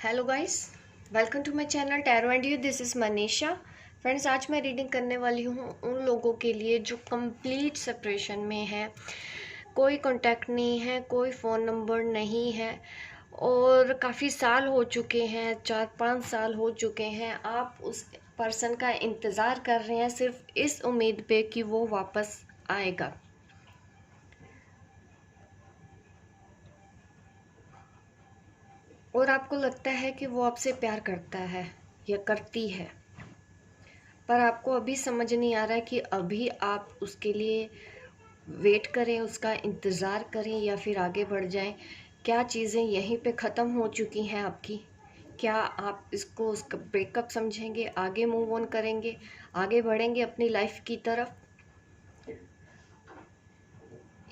Hello guys, welcome to my channel tarot and you. This is Manisha. Friends, आज मैं reading करने वाली हूँ उन लोगों के लिए जो कंप्लीट सेपरेशन में है, कोई कांटेक्ट नहीं है, कोई फ़ोन नंबर नहीं है और काफ़ी साल हो चुके हैं, 4-5 साल हो चुके हैं। आप उस पर्सन का इंतज़ार कर रहे हैं सिर्फ इस उम्मीद पे कि वो वापस आएगा। और आपको लगता है कि वो आपसे प्यार करता है या करती है, पर आपको अभी समझ नहीं आ रहा है कि अभी आप उसके लिए वेट करें, उसका इंतज़ार करें या फिर आगे बढ़ जाएं। क्या चीज़ें यहीं पे ख़त्म हो चुकी हैं आपकी? क्या आप इसको उसका ब्रेकअप समझेंगे, आगे मूव ऑन करेंगे, आगे बढ़ेंगे अपनी लाइफ की तरफ?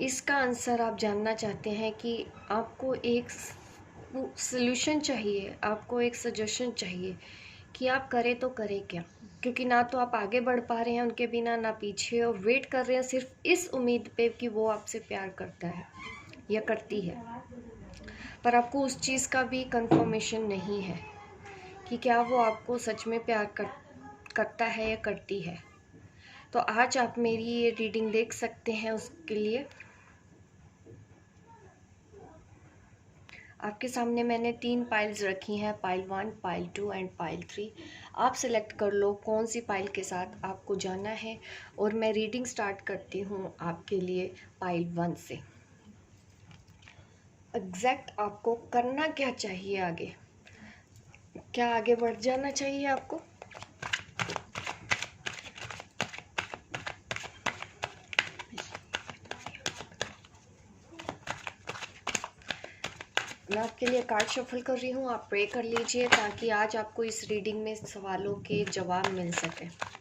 इसका आंसर आप जानना चाहते हैं कि आपको एक सल्यूशन चाहिए, आपको एक सजेशन चाहिए कि आप करें तो करें क्या, क्योंकि ना तो आप आगे बढ़ पा रहे हैं उनके बिना, ना पीछे, और वेट कर रहे हैं सिर्फ इस उम्मीद पे कि वो आपसे प्यार करता है या करती है, पर आपको उस चीज़ का भी कंफर्मेशन नहीं है कि क्या वो आपको सच में करता है या करती है। तो आज आप मेरी ये रीडिंग देख सकते हैं। उसके लिए आपके सामने मैंने 3 पाइल्स रखी हैं, पाइल 1, पाइल 2 एंड पाइल 3। आप सिलेक्ट कर लो कौन सी पाइल के साथ आपको जाना है, और मैं रीडिंग स्टार्ट करती हूँ आपके लिए पाइल 1 से। एग्जैक्ट आपको करना क्या चाहिए आगे? क्या आगे बढ़ जाना चाहिए आपको? मैं आपके लिए कार्ड शफल कर रही हूँ, आप प्रे कर लीजिए ताकि आज आपको इस रीडिंग में सवालों के जवाब मिल सके।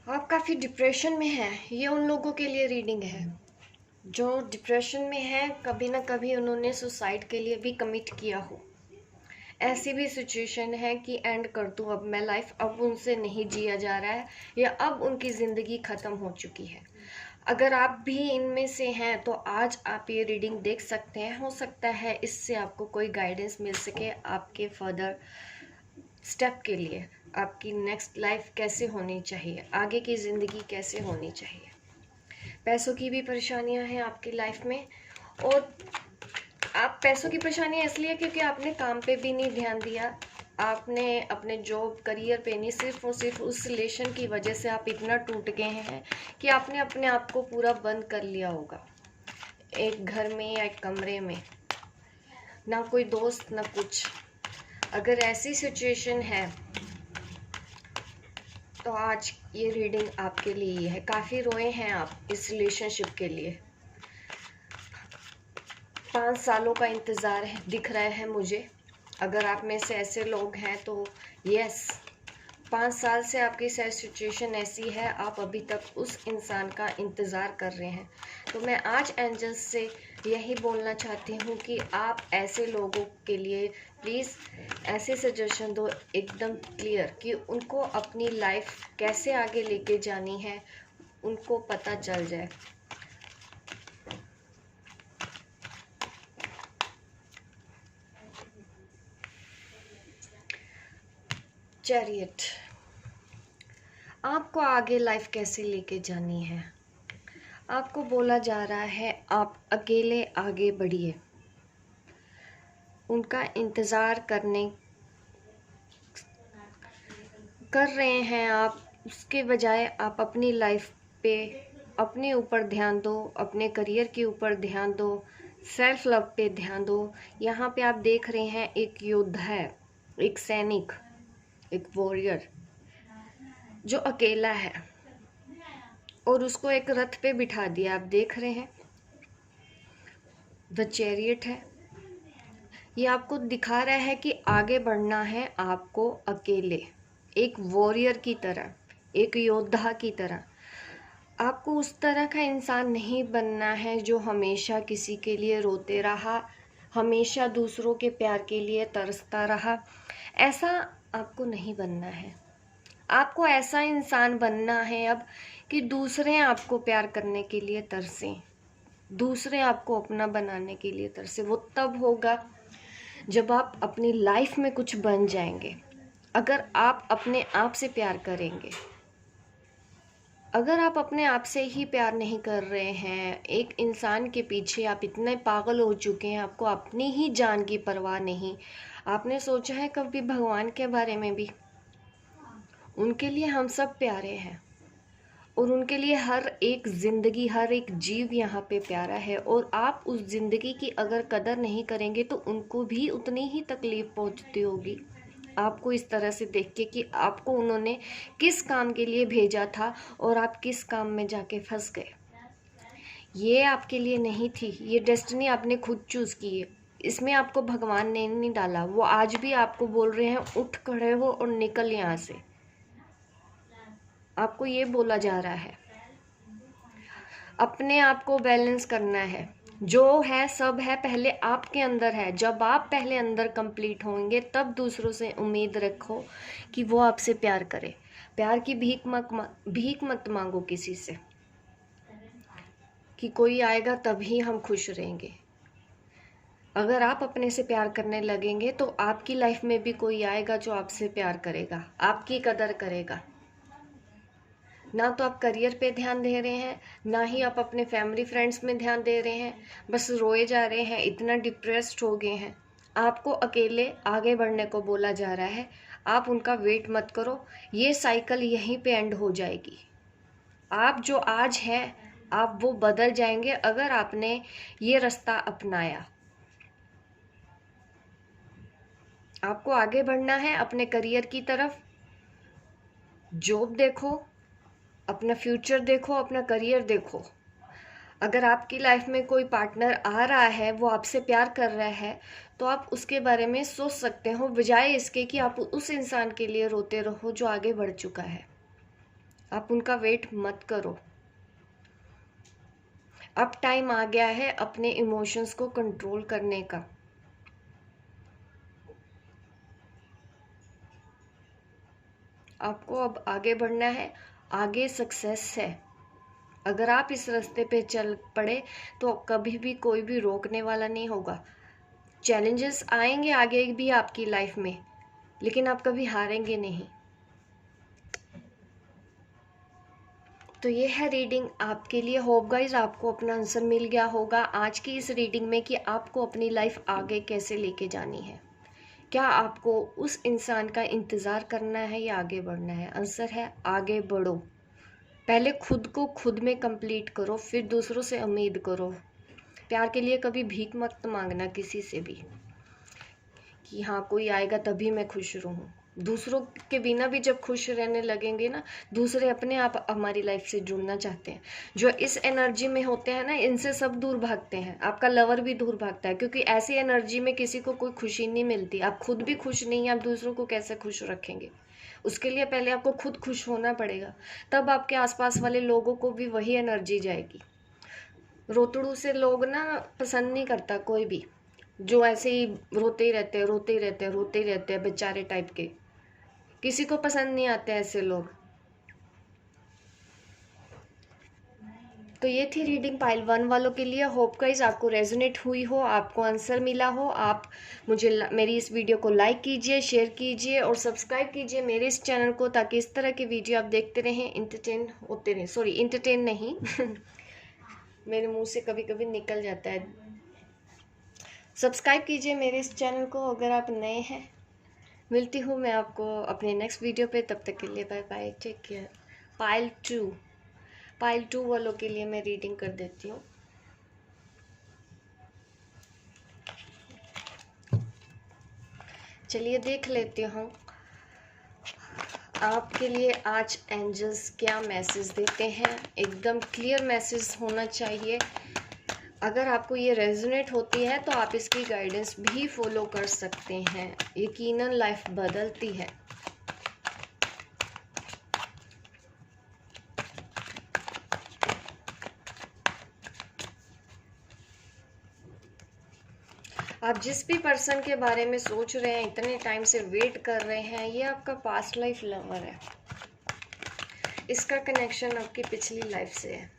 आप काफ़ी डिप्रेशन में हैं, ये उन लोगों के लिए रीडिंग है जो डिप्रेशन में है। कभी ना कभी उन्होंने सुसाइड के लिए भी कमिट किया हो। ऐसी भी सिचुएशन है कि एंड कर दूं अब मैं लाइफ, अब उनसे नहीं जिया जा रहा है या अब उनकी ज़िंदगी ख़त्म हो चुकी है। अगर आप भी इनमें से हैं तो आज आप ये रीडिंग देख सकते हैं। हो सकता है इससे आपको कोई गाइडेंस मिल सके आपके फर्दर स्टेप के लिए, आपकी नेक्स्ट लाइफ कैसे होनी चाहिए, आगे की ज़िंदगी कैसे होनी चाहिए। पैसों की भी परेशानियां हैं आपकी लाइफ में, और आप पैसों की परेशानियां इसलिए क्योंकि आपने काम पे भी नहीं ध्यान दिया, आपने अपने जॉब करियर पे नहीं, सिर्फ और सिर्फ उस रिलेशन की वजह से आप इतना टूट गए हैं कि आपने अपने आप को पूरा बंद कर लिया होगा एक घर में या एक कमरे में, ना कोई दोस्त ना कुछ। अगर ऐसी सिचुएशन है तो आज ये रीडिंग आपके लिए है। काफ़ी रोए हैं आप इस रिलेशनशिप के लिए, 5 सालों का इंतज़ार है दिख रहा है मुझे। अगर आप में से ऐसे लोग हैं तो यस, 5 साल से आपकी सिचुएशन ऐसी है, आप अभी तक उस इंसान का इंतज़ार कर रहे हैं। तो मैं आज एंजल्स से यही बोलना चाहती हूँ कि आप ऐसे लोगों के लिए प्लीज़ ऐसे सजेशन दो एकदम क्लियर कि उनको अपनी लाइफ कैसे आगे लेके जानी है, उनको पता चल जाए। चैरियट, आपको आगे लाइफ कैसे लेके जानी है? आपको बोला जा रहा है आप अकेले आगे बढ़िए, उनका इंतज़ार कर रहे हैं आप, उसके बजाय आप अपनी लाइफ पे अपने ऊपर ध्यान दो, अपने करियर के ऊपर ध्यान दो, सेल्फ लव पे ध्यान दो। यहाँ पे आप देख रहे हैं एक योद्धा है, एक सैनिक, एक वॉरियर जो अकेला है और उसको एक रथ पे बिठा दिया। आप देख रहे हैं द चैरियट है, ये आपको दिखा रहा है कि आगे बढ़ना है आपको अकेले, एक वॉरियर की तरह, एक योद्धा की तरह। आपको उस तरह का इंसान नहीं बनना है जो हमेशा किसी के लिए रोते रहा, हमेशा दूसरों के प्यार के लिए तरसता रहा। ऐसा आपको नहीं बनना है। आपको ऐसा इंसान बनना है अब कि दूसरे आपको प्यार करने के लिए तरसें, दूसरे आपको अपना बनाने के लिए तरसे। वो तब होगा जब आप अपनी लाइफ में कुछ बन जाएंगे, अगर आप अपने आप से प्यार करेंगे। अगर आप अपने आप से ही प्यार नहीं कर रहे हैं, एक इंसान के पीछे आप इतने पागल हो चुके हैं, आपको अपनी ही जान की परवाह नहीं। आपने सोचा है कभी भगवान के बारे में भी? उनके लिए हम सब प्यारे हैं और उनके लिए हर एक ज़िंदगी, हर एक जीव यहाँ पे प्यारा है। और आप उस ज़िंदगी की अगर कदर नहीं करेंगे तो उनको भी उतनी ही तकलीफ़ पहुँचती होगी आपको इस तरह से देख के कि आपको उन्होंने किस काम के लिए भेजा था और आप किस काम में जाके फंस गए। ये आपके लिए नहीं थी, ये डेस्टिनी आपने खुद चूज़ की है। इसमें आपको भगवान ने नहीं डाला। वो आज भी आपको बोल रहे हैं उठ खड़े हो और निकल यहाँ से। आपको ये बोला जा रहा है। अपने आप को बैलेंस करना है। जो है सब है, पहले आपके अंदर है। जब आप पहले अंदर कंप्लीट होंगे तब दूसरों से उम्मीद रखो कि वो आपसे प्यार करे। प्यार की भीख मत मांगो किसी से कि कोई आएगा तभी हम खुश रहेंगे। अगर आप अपने से प्यार करने लगेंगे तो आपकी लाइफ में भी कोई आएगा जो आपसे प्यार करेगा, आपकी कदर करेगा। ना तो आप करियर पे ध्यान दे रहे हैं, ना ही आप अपने फैमिली फ्रेंड्स में ध्यान दे रहे हैं, बस रोए जा रहे हैं, इतना डिप्रेस्ड हो गए हैं। आपको अकेले आगे बढ़ने को बोला जा रहा है। आप उनका वेट मत करो, ये साइकिल यहीं पे एंड हो जाएगी। आप जो आज हैं आप वो बदल जाएंगे अगर आपने ये रास्ता अपनाया। आपको आगे बढ़ना है अपने करियर की तरफ। जॉब देखो, अपना फ्यूचर देखो, अपना करियर देखो। अगर आपकी लाइफ में कोई पार्टनर आ रहा है, वो आपसे प्यार कर रहा है, तो आप उसके बारे में सोच सकते हो, बजाय इसके कि आप उस इंसान के लिए रोते रहो जो आगे बढ़ चुका है। आप उनका वेट मत करो। अब टाइम आ गया है अपने इमोशंस को कंट्रोल करने का। आपको अब आगे बढ़ना है, आगे सक्सेस है। अगर आप इस रास्ते पे चल पड़े तो कभी भी कोई भी रोकने वाला नहीं होगा। चैलेंजेस आएंगे आगे भी आपकी लाइफ में, लेकिन आप कभी हारेंगे नहीं। तो ये है रीडिंग आपके लिए। होप गाइस आपको अपना आंसर मिल गया होगा आज की इस रीडिंग में कि आपको अपनी लाइफ आगे कैसे लेके जानी है। क्या आपको उस इंसान का इंतज़ार करना है या आगे बढ़ना है? आंसर है आगे बढ़ो। पहले खुद को खुद में कंप्लीट करो, फिर दूसरों से उम्मीद करो। प्यार के लिए कभी भीख मत मांगना किसी से भी कि हाँ कोई आएगा तभी मैं खुश रहूँ। दूसरों के बिना भी जब खुश रहने लगेंगे ना, दूसरे अपने आप हमारी लाइफ से जुड़ना चाहते हैं। जो इस एनर्जी में होते हैं ना, इनसे सब दूर भागते हैं। आपका लवर भी दूर भागता है, क्योंकि ऐसी एनर्जी में किसी को कोई खुशी नहीं मिलती। आप खुद भी खुश नहीं हैं, आप दूसरों को कैसे खुश रखेंगे? उसके लिए पहले आपको खुद खुश होना पड़ेगा, तब आपके आसपास वाले लोगों को भी वही एनर्जी जाएगी। रोतड़ू से लोग ना पसंद नहीं करता कोई भी, जो ऐसे ही रोते ही रहते हैं, रोते ही रहते हैं, रोते ही रहते हैं, बेचारे टाइप के। किसी को पसंद नहीं आते ऐसे लोग। तो ये थी रीडिंग पाइल 1 वालों के लिए। होप गाइस आपको रेजोनेट हुई हो, आपको आंसर मिला हो। आप मुझे मेरी इस वीडियो को लाइक कीजिए, शेयर कीजिए और सब्सक्राइब कीजिए मेरे इस चैनल को, ताकि इस तरह के वीडियो आप देखते रहें, इंटरटेन होते रहें। सॉरी, इंटरटेन नहीं मेरे मुंह से कभी कभी निकल जाता है। सब्सक्राइब कीजिए मेरे इस चैनल को अगर आप नए हैं। मिलती हूँ मैं आपको अपने नेक्स्ट वीडियो पे, तब तक के लिए bye bye, take care. Pile 2 वालों के लिए मैं रीडिंग कर देती हूँ। चलिए देख लेती हूँ आपके लिए आज एंजल्स क्या मैसेज देते हैं। एकदम क्लियर मैसेज होना चाहिए। अगर आपको ये रेजोनेट होती है तो आप इसकी गाइडेंस भी फॉलो कर सकते हैं। यकीनन लाइफ बदलती है। आप जिस भी पर्सन के बारे में सोच रहे हैं, इतने टाइम से वेट कर रहे हैं, ये आपका पास्ट लाइफ लवर है। इसका कनेक्शन आपकी पिछली लाइफ से है।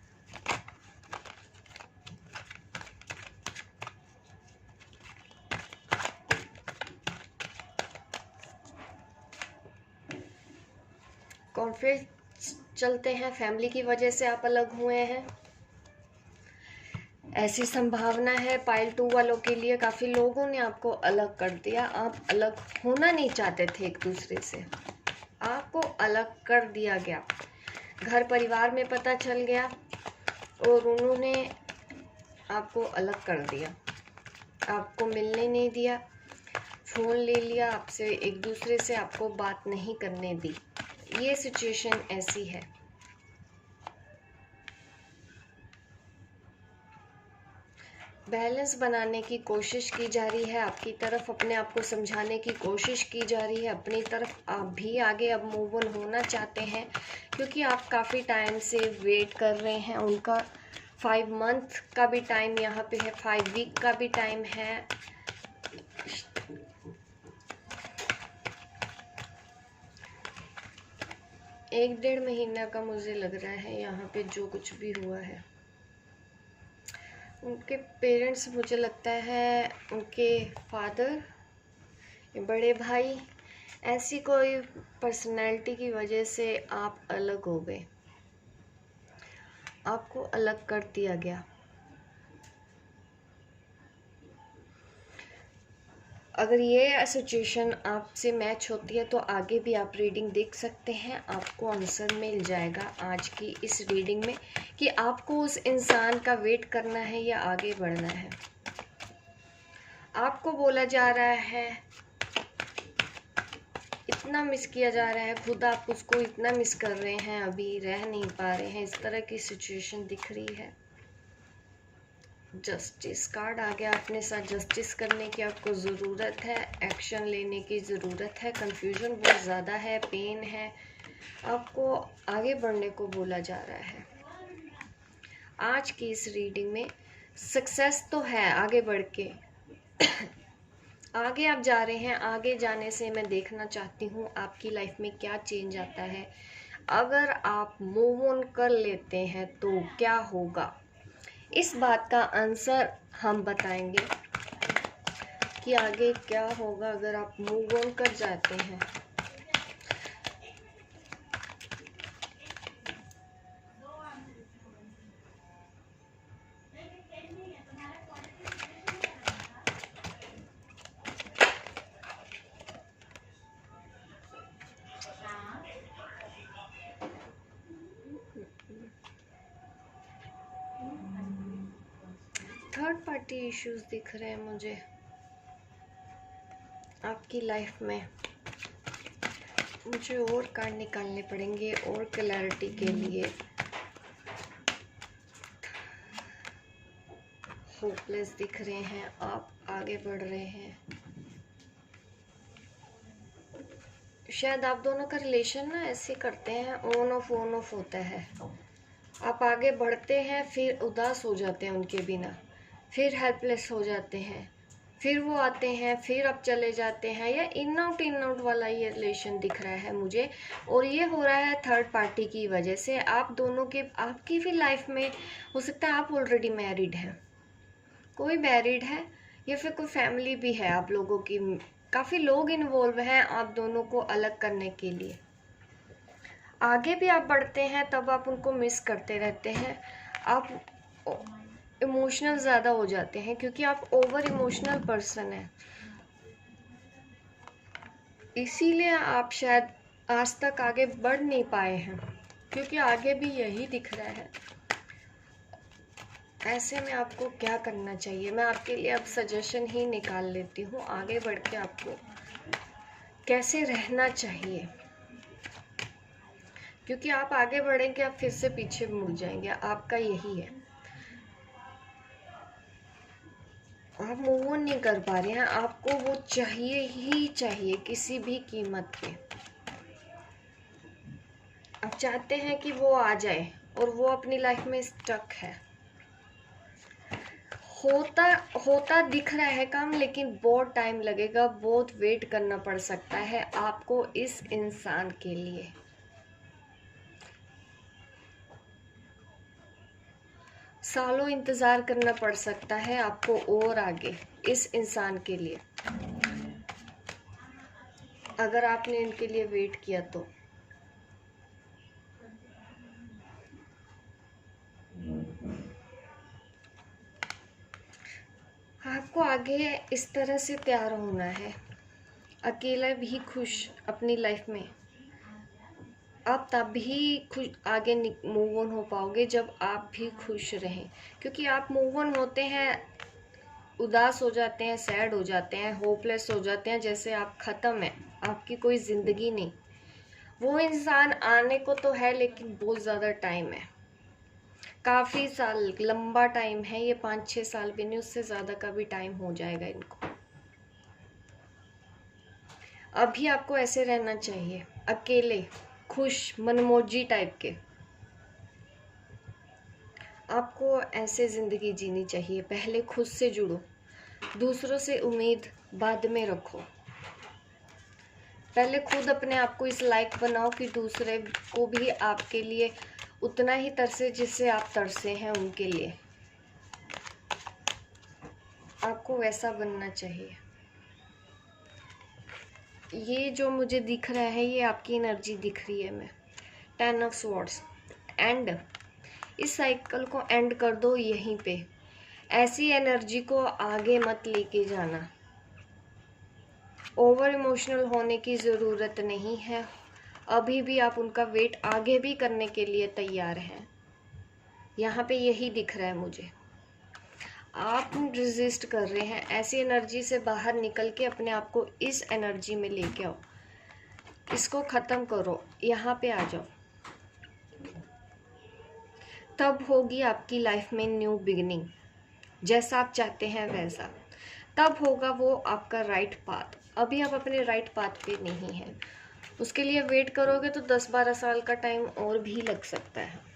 कॉन्फ्लिक्ट चलते हैं, फैमिली की वजह से आप अलग हुए हैं, ऐसी संभावना है। पाइल 2 वालों के लिए काफ़ी लोगों ने आपको अलग कर दिया। आप अलग होना नहीं चाहते थे एक दूसरे से, आपको अलग कर दिया गया। घर परिवार में पता चल गया और उन्होंने आपको अलग कर दिया, आपको मिलने नहीं दिया, फ़ोन ले लिया आपसे, एक दूसरे से आपको बात नहीं करने दी। ये सिचुएशन ऐसी है। बैलेंस बनाने की कोशिश की जा रही है आपकी तरफ, अपने आप को समझाने की कोशिश की जा रही है अपनी तरफ। आप भी आगे अब मूव ऑन होना चाहते हैं, क्योंकि आप काफ़ी टाइम से वेट कर रहे हैं। उनका 5 मंथ का भी टाइम यहाँ पे है, 5 वीक का भी टाइम है। एक 1.5 महीना का मुझे लग रहा है यहाँ पे जो कुछ भी हुआ है। उनके पेरेंट्स, मुझे लगता है उनके फादर, बड़े भाई, ऐसी कोई पर्सनैलिटी की वजह से आप अलग हो गए, आपको अलग कर दिया गया। अगर ये सिचुएशन आपसे मैच होती है तो आगे भी आप रीडिंग देख सकते हैं, आपको आंसर मिल जाएगा आज की इस रीडिंग में कि आपको उस इंसान का वेट करना है या आगे बढ़ना है। आपको बोला जा रहा है, इतना मिस किया जा रहा है, खुद आप उसको इतना मिस कर रहे हैं, अभी रह नहीं पा रहे हैं, इस तरह की सिचुएशन दिख रही है। जस्टिस कार्ड आ गया, अपने साथ जस्टिस करने की आपको ज़रूरत है, एक्शन लेने की ज़रूरत है। कंफ्यूजन बहुत ज़्यादा है, पेन है, आपको आगे बढ़ने को बोला जा रहा है। आज की इस रीडिंग में सक्सेस तो है, आगे बढ़ के आगे आप जा रहे हैं। आगे जाने से मैं देखना चाहती हूँ आपकी लाइफ में क्या चेंज आता है। अगर आप मूव ऑन कर लेते हैं तो क्या होगा, इस बात का आंसर हम बताएंगे कि आगे क्या होगा अगर आप मूव ऑन कर जाते हैं। थर्ड पार्टी इश्यूज दिख रहे हैं मुझे आपकी लाइफ में। मुझे और कार्ड निकालने पड़ेंगे और क्लैरिटी के लिए। होपलेस दिख रहे हैं, आप आगे बढ़ रहे हैं। शायद आप दोनों का रिलेशन ना ऐसे करते हैं, ऑन ऑफ होता है। आप आगे बढ़ते हैं, फिर उदास हो जाते हैं उनके बिना, फिर हेल्पलेस हो जाते हैं, फिर वो आते हैं, फिर आप चले जाते हैं, या इन आउट वाला ये रिलेशन दिख रहा है मुझे। और ये हो रहा है थर्ड पार्टी की वजह से। आप दोनों के, आपकी भी लाइफ में हो सकता है आप ऑलरेडी मैरिड हैं, कोई मैरिड है, या फिर कोई फैमिली भी है आप लोगों की। काफ़ी लोग इन्वॉल्व हैं आप दोनों को अलग करने के लिए। आगे भी आप बढ़ते हैं तब आप उनको मिस करते रहते हैं। आप इमोशनल ज़्यादा हो जाते हैं क्योंकि आप ओवर इमोशनल पर्सन हैं, इसीलिए आप शायद आज तक आगे बढ़ नहीं पाए हैं, क्योंकि आगे भी यही दिख रहा है। ऐसे में आपको क्या करना चाहिए, मैं आपके लिए अब सजेशन ही निकाल लेती हूँ। आगे बढ़ के आपको कैसे रहना चाहिए, क्योंकि आप आगे बढ़ेंगे आप फिर से पीछे मुड़ जाएंगे, आपका यही है। आप मूव ऑन नहीं कर पा रहे हैं, आपको वो चाहिए ही चाहिए किसी भी कीमत पे। आप चाहते हैं कि वो आ जाए और वो अपनी लाइफ में स्टक है। होता होता दिख रहा है काम, लेकिन बहुत टाइम लगेगा, बहुत वेट करना पड़ सकता है आपको इस इंसान के लिए। सालों इंतज़ार करना पड़ सकता है आपको और आगे इस इंसान के लिए, अगर आपने इनके लिए वेट किया तो। आपको आगे इस तरह से तैयार होना है, अकेला भी खुश अपनी लाइफ में। आप तभी खुश आगे मूव ऑन हो पाओगे जब आप भी खुश रहें, क्योंकि आप मूव ऑन होते हैं, उदास हो जाते हैं, सैड हो जाते हैं, होपलेस हो जाते हैं, जैसे आप ख़त्म है, आपकी कोई ज़िंदगी नहीं। वो इंसान आने को तो है, लेकिन बहुत ज़्यादा टाइम है, काफ़ी साल, लंबा टाइम है ये, 5-6 साल भी नहीं, उससे ज़्यादा का भी टाइम हो जाएगा इनको। अभी आपको ऐसे रहना चाहिए, अकेले, खुश, मनमौजी टाइप के। आपको ऐसे ज़िंदगी जीनी चाहिए। पहले खुद से जुड़ो, दूसरों से उम्मीद बाद में रखो। पहले खुद अपने आप को इस लायक बनाओ कि दूसरे को भी आपके लिए उतना ही तरसे जिससे आप तरसे हैं उनके लिए। आपको वैसा बनना चाहिए। ये जो मुझे दिख रहा है, ये आपकी एनर्जी दिख रही है। मैं 10 ऑफ स्वॉर्ड्स, एंड इस साइकिल को एंड कर दो यहीं पे। ऐसी एनर्जी को आगे मत लेके जाना। ओवर इमोशनल होने की ज़रूरत नहीं है। अभी भी आप उनका वेट आगे भी करने के लिए तैयार हैं। यहाँ पे यही दिख रहा है मुझे। आप रेजिस्ट कर रहे हैं। ऐसी एनर्जी से बाहर निकल के अपने आप को इस एनर्जी में लेके आओ। इसको ख़त्म करो, यहाँ पे आ जाओ। तब होगी आपकी लाइफ में न्यू बिगिनिंग, जैसा आप चाहते हैं वैसा। तब होगा वो आपका राइट पाथ। अभी आप अपने राइट पाथ पे नहीं हैं। उसके लिए वेट करोगे तो 10-12 साल का टाइम और भी लग सकता है।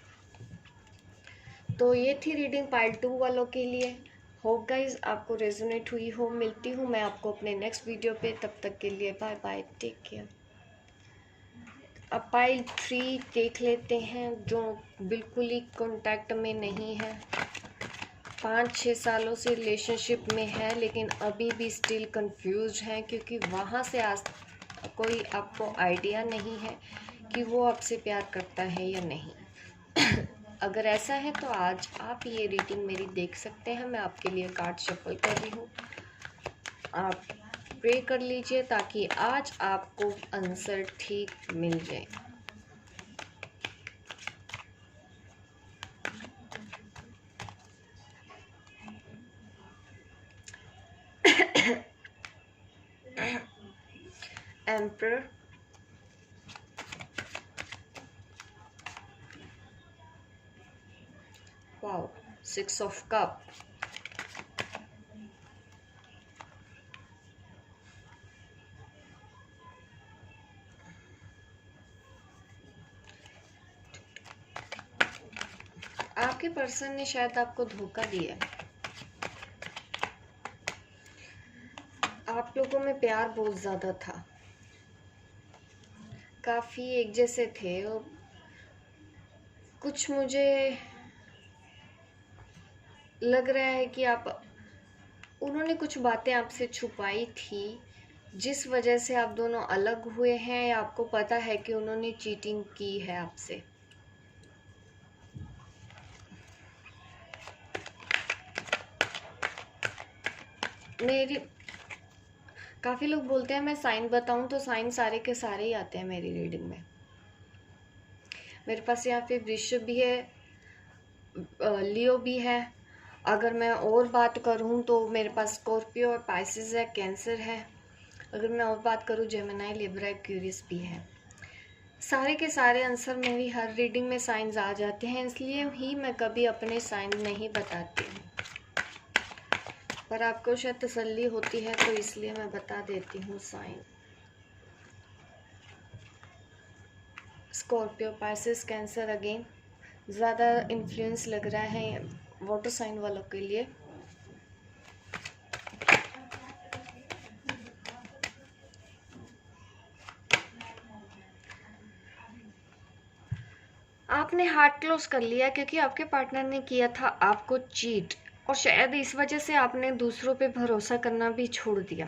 तो ये थी रीडिंग पार्ट 2 वालों के लिए। होप गाइज आपको रेजोनेट हुई हो। मिलती हूँ मैं आपको अपने नेक्स्ट वीडियो पे। तब तक के लिए बाय बाय, टेक केयर। अब पाइल 3 देख लेते हैं, जो बिल्कुल ही कांटेक्ट में नहीं है, 5-6 सालों से रिलेशनशिप में है, लेकिन अभी भी स्टिल कंफ्यूज है, क्योंकि वहाँ से आज कोई आपको आइडिया नहीं है कि वो आपसे प्यार करता है या नहीं। अगर ऐसा है तो आज आप ये रीडिंग मेरी देख सकते हैं। मैं आपके लिए कार्ड शफल कर रही हूँ, आप प्रे कर लीजिए ताकि आज आपको आंसर ठीक मिल जाए। एम्परर, वाओ, 6 ऑफ कप, आपके पर्सन ने शायद आपको धोखा दिया। आप लोगों में प्यार बहुत ज़्यादा था, काफ़ी एक जैसे थे, और कुछ मुझे लग रहा है कि उन्होंने कुछ बातें आपसे छुपाई थी, जिस वजह से आप दोनों अलग हुए हैं, या आपको पता है कि उन्होंने चीटिंग की है आपसे। मेरी काफ़ी लोग बोलते हैं मैं साइन बताऊं, तो साइन सारे के सारे ही आते हैं मेरी रीडिंग में। मेरे पास यहाँ पे वृषभ भी है, लियो भी है। अगर मैं और बात करूँ तो मेरे पास स्कॉर्पियो और पाइसेस है, कैंसर है। अगर मैं और बात करूँ जेमिनी, लिब्रा, एक्वेरियस भी है। सारे के सारे आंसर मेरी हर रीडिंग में साइंस आ जाते हैं, इसलिए ही मैं कभी अपने साइन नहीं बताती हूँ, पर आपको शायद तसल्ली होती है तो इसलिए मैं बता देती हूँ sign. Scorpio, Pisces, cancer, again ज़्यादा इन्फ्लुएंस लग रहा है वाटर साइन वालों के लिए। आपने हार्ट क्लोज कर लिया क्योंकि आपके पार्टनर ने किया था आपको चीट, और शायद इस वजह से आपने दूसरों पे भरोसा करना भी छोड़ दिया।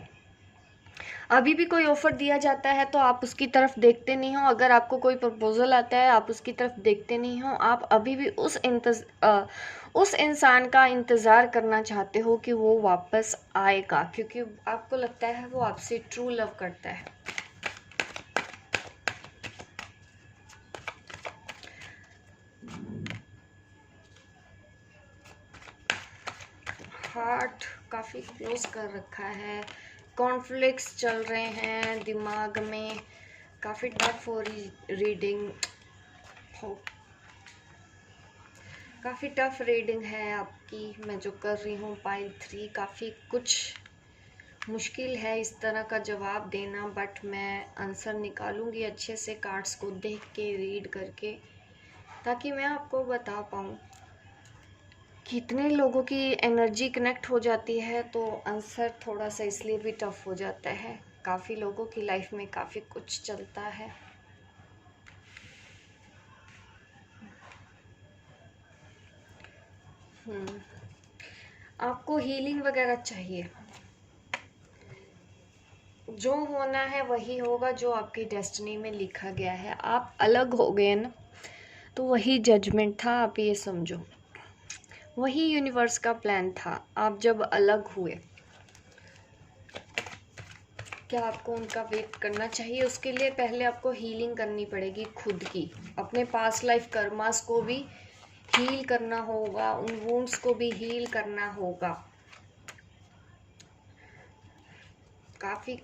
अभी भी कोई ऑफर दिया जाता है तो आप उसकी तरफ देखते नहीं हो, अगर आपको कोई प्रपोजल आता है आप उसकी तरफ देखते नहीं हो, आप अभी भी उस इंसान का इंतज़ार करना चाहते हो कि वो वापस आएगा, क्योंकि आपको लगता है वो आपसे ट्रू लव करता है। हार्ट काफ़ी क्लोज कर रखा है, कॉन्फ्लिक्ट्स चल रहे हैं दिमाग में, काफ़ी टफ हो रीडिंग हो, काफ़ी टफ रीडिंग है आपकी मैं जो कर रही हूँ पाइल 3। काफ़ी कुछ मुश्किल है इस तरह का जवाब देना, बट मैं आंसर निकालूंगी अच्छे से कार्ड्स को देख के, रीड करके, ताकि मैं आपको बता पाऊँ। कितने लोगों की एनर्जी कनेक्ट हो जाती है तो आंसर थोड़ा सा इसलिए भी टफ हो जाता है। काफ़ी लोगों की लाइफ में काफ़ी कुछ चलता है। आपको हीलिंग वगैरह चाहिए, जो होना है वही होगा, जो आपकी डेस्टिनी में लिखा गया है। आप अलग हो गए ना, तो वही जजमेंट था, आप ये समझो, वही यूनिवर्स का प्लान था। आप जब अलग हुए, क्या आपको उनका वेट करना चाहिए? उसके लिए पहले आपको हीलिंग करनी पड़ेगी खुद की, अपने पास्ट लाइफ कर्मास को भी हील करना होगा, उन वुंड्स को भी हील करना होगा। काफ़ी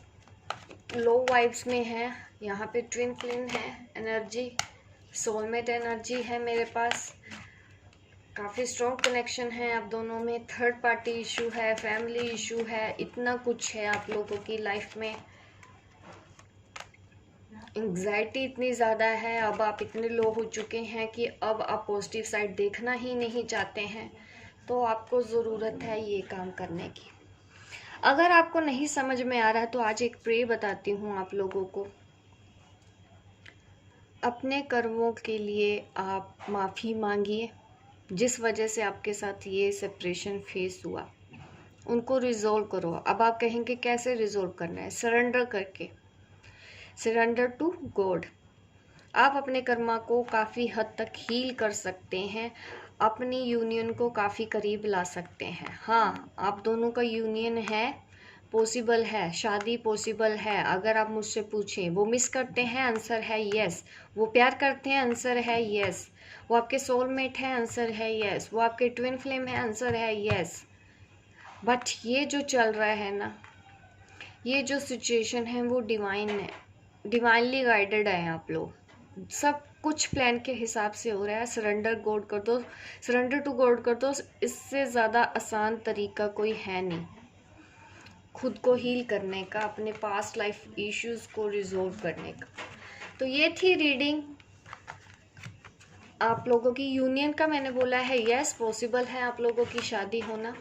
लो वाइब्स में है, यहाँ पे ट्विन फ्लेम है एनर्जी, सोलमेट एनर्जी है मेरे पास, काफ़ी स्ट्रॉन्ग कनेक्शन है आप दोनों में, थर्ड पार्टी इशू है, फैमिली इशू है, इतना कुछ है आप लोगों की लाइफ में। एंग्जाइटी इतनी ज़्यादा है, अब आप इतने लो हो चुके हैं कि अब आप पॉजिटिव साइड देखना ही नहीं चाहते हैं, तो आपको ज़रूरत है ये काम करने की। अगर आपको नहीं समझ में आ रहा है तो आज एक प्रे बताती हूँ आप लोगों को। अपने कर्मों के लिए आप माफ़ी मांगिए, जिस वजह से आपके साथ ये सेपरेशन फेस हुआ, उनको रिजोल्व करो। अब आप कहेंगे कैसे रिजोल्व करना है? सरेंडर करके, सरेंडर टू गॉड। आप अपने कर्मा को काफ़ी हद तक हील कर सकते हैं, अपनी यूनियन को काफ़ी करीब ला सकते हैं। हाँ, आप दोनों का यूनियन है, पॉसिबल है, शादी पॉसिबल है। अगर आप मुझसे पूछें वो मिस करते हैं, आंसर है यस। वो प्यार करते हैं, आंसर है यस। वो आपके सोलमेट है, आंसर है यस। वो आपके ट्विन फ्लेम है, आंसर है यस। बट ये जो चल रहा है ना, ये जो सिचुएशन है वो डिवाइन है, डिवाइनली गाइडेड है। आप लोग सब कुछ प्लान के हिसाब से हो रहा है। सरेंडर गॉड कर दो, सरेंडर टू गॉड कर दो, इससे ज़्यादा आसान तरीका कोई है नहीं खुद को हील करने का, अपने पास्ट लाइफ इश्यूज को रिजोल्व करने का। तो ये थी रीडिंग आप लोगों की यूनियन का। मैंने बोला है यस, पॉसिबल है आप लोगों की शादी होना।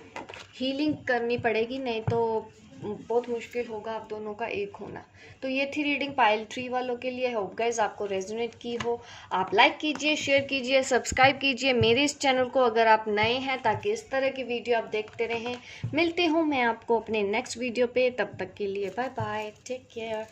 हीलिंग करनी पड़ेगी, नहीं तो बहुत मुश्किल होगा आप दोनों का एक होना। तो ये थी रीडिंग पाइल 3 वालों के लिए। होप गाइस आपको रेजोनेट की हो। आप लाइक कीजिए, शेयर कीजिए, सब्सक्राइब कीजिए मेरे इस चैनल को अगर आप नए हैं, ताकि इस तरह की वीडियो आप देखते रहें। मिलती हूँ मैं आपको अपने नेक्स्ट वीडियो पे, तब तक के लिए बाय बाय, टेक केयर।